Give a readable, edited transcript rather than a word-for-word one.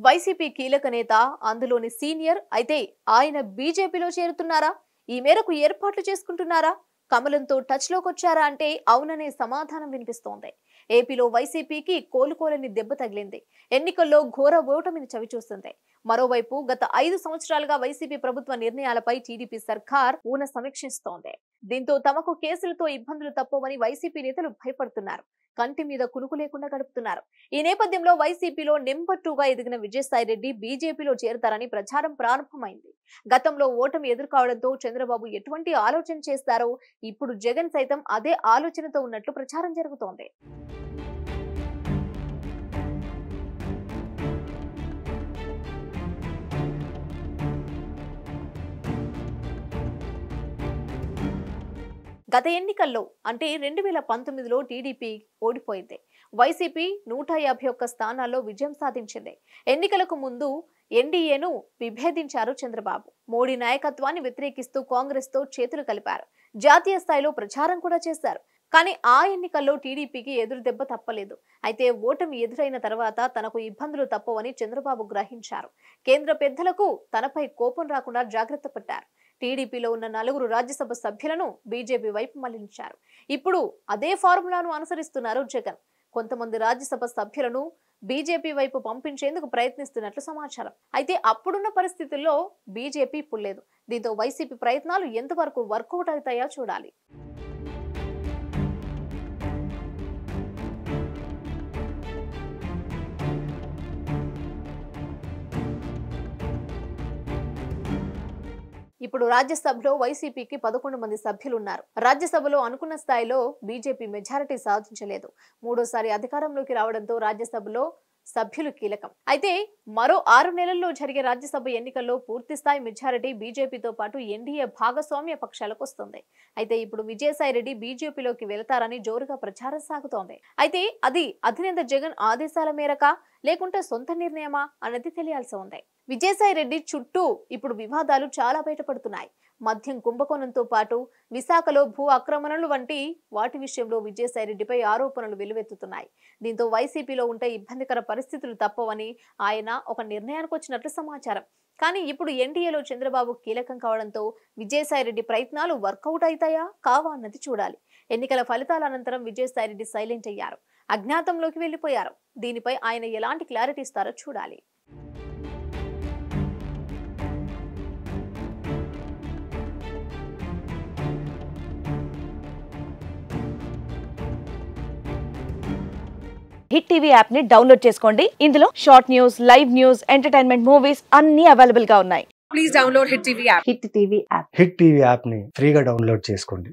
YCP కీలక నేత అందులోని సీనియర్ అయితే ఆయన బీజేపీలో చేరుతున్నారా? ఈ మేరకు ఏర్పాట్లు చేసుకుంటున్నారా? కమలంతో టచ్ లోకి వచ్చారా అంటే అవుననే సమాధానం వినిపిస్తోంది. ఏపీలో వైసీపీకి కోలుకోలేని దెబ్బ తగిలింది. ఎన్నికల్లో ఘోర ఓటమిని చవిచూస్తుంది. మరోవైపు గత 5 సంవత్సరాలుగా వైసీపీ ప్రభుత్వ నిర్ణయాలపై టీడీపీ సర్కార్ ఊన సమీక్షిస్తోంది. దీంతో తమకు కేసులతో ఇబ్బందులు తప్పవని వైసీపీ నేతలు భయపడుతున్నారు. కంటి మీద కునుకు లేకుండా గడుపుతున్నారు. ఈ నేపథ్యంలో వైసీపీలో నెంబర్ 2గా ఎదిగిన విజయసాయిరెడ్డి బీజేపీలో చేరతారని ప్రచారం ప్రారంభమైంది. గతంలో ఓటమి ఎదుర్కోవడంతో చంద్రబాబు ఎటువంటి ఆలోచన చేస్తారో ఇప్పుడు జగన్ సైతం అదే ఆలోచనతో ఉన్నట్లు ప్రచారం జరుగుతోంది. గత ఎన్నికల్లో అంటే 2019లో టీడీపీ ఓడిపోయింది. వైసీపీ 151 స్థానాల్లో విజయం సాధించింది. ఎన్నికలకు ముందు ఎన్డీఏను విభేదించారు చంద్రబాబు. మోడీ నాయకత్వాన్ని వ్యతిరేకిస్తూ కాంగ్రెస్ తో చేతులు కలిపారు. జాతీయ స్థాయిలో ప్రచారం కూడా చేశారు. కానీ ఆ ఎన్నికల్లో టీడీపీకి ఎదురు దెబ్బ తప్పలేదు. అయితే ఓటమి ఎదురైన తర్వాత తనకు ఇబ్బందులు తప్పవని చంద్రబాబు గ్రహించారు. కేంద్ర పెద్దలకు తనపై కోపం రాకుండా జాగ్రత్త పడ్డారు. టీడీపీలో ఉన్న 4 రాజ్యసభ సభ్యులను బీజేపీ వైపు మళ్లించారు. ఇప్పుడు అదే ఫార్ములాను అనుసరిస్తున్నారు జగన్. కొంతమంది రాజ్యసభ సభ్యులను బీజేపీ వైపు పంపించేందుకు ప్రయత్నిస్తున్నట్లు సమాచారం. అయితే అప్పుడున్న పరిస్థితుల్లో బీజేపీ పుల్లేదు. దీంతో వైసీపీ ప్రయత్నాలు ఎంతవరకు వర్కౌట్ అవుతాయో చూడాలి. ఇప్పుడు రాజ్యసభలో వైసీపీకి 11 మంది సభ్యులున్నారు. రాజ్యసభలో అనుకున్న స్థాయిలో బీజేపీ మెజారిటీ సాధించలేదు. మూడోసారి అధికారంలోకి రావడంతో రాజ్యసభలో సభ్యులు కీలకం. అయితే మరో 6 నెలల్లో జరిగే రాజ్యసభ ఎన్నికల్లో పూర్తిస్థాయి మెజారిటీ బీజేపీతో పాటు ఎన్డీఏ భాగస్వామ్య పక్షాలకు వస్తుంది. అయితే ఇప్పుడు విజయసాయిరెడ్డి బీజేపీలోకి వెళతారని జోరుగా ప్రచారం సాగుతోంది. అయితే అది అధినేత జగన్ ఆదేశాల మేరకా లేకుంటే సొంత నిర్ణయమా అన్నది తెలియాల్సి ఉంది. విజయసాయిరెడ్డి చుట్టూ ఇప్పుడు వివాదాలు చాలా బయటపడుతున్నాయి. మద్యం కుంభకోణంతో పాటు విశాఖలో భూ ఆక్రమణలు వంటి వాటి విషయంలో విజయసాయిరెడ్డిపై ఆరోపణలు వెల్లువెత్తుతున్నాయి. దీంతో వైసీపీలో ఉంటే ఇబ్బందికర పరిస్థితులు తప్పవని ఆయన ఒక నిర్ణయానికి వచ్చినట్లు సమాచారం. కానీ ఇప్పుడు ఎన్డీఏలో చంద్రబాబు కీలకం కావడంతో విజయసాయిరెడ్డి ప్రయత్నాలు వర్కౌట్ అవుతాయా కావా అన్నది చూడాలి. ఎన్నికల ఫలితాల అనంతరం విజయసాయిరెడ్డి సైలెంట్ అయ్యారు. అజ్ఞాతంలోకి వెళ్లిపోయారు. దీనిపై ఆయన ఎలాంటి క్లారిటీ ఇస్తారో చూడాలి. హిట్ టీవీ యాప్ ని డౌన్లోడ్ చేసుకోండి. ఇందులో short news, live news, entertainment movies అన్ని అవైలబుల్ గా ఉన్నాయి. Please download hit TV app. Hit TV app hit TV app ని ఫ్రీగా డౌన్లోడ్ చేసుకోండి.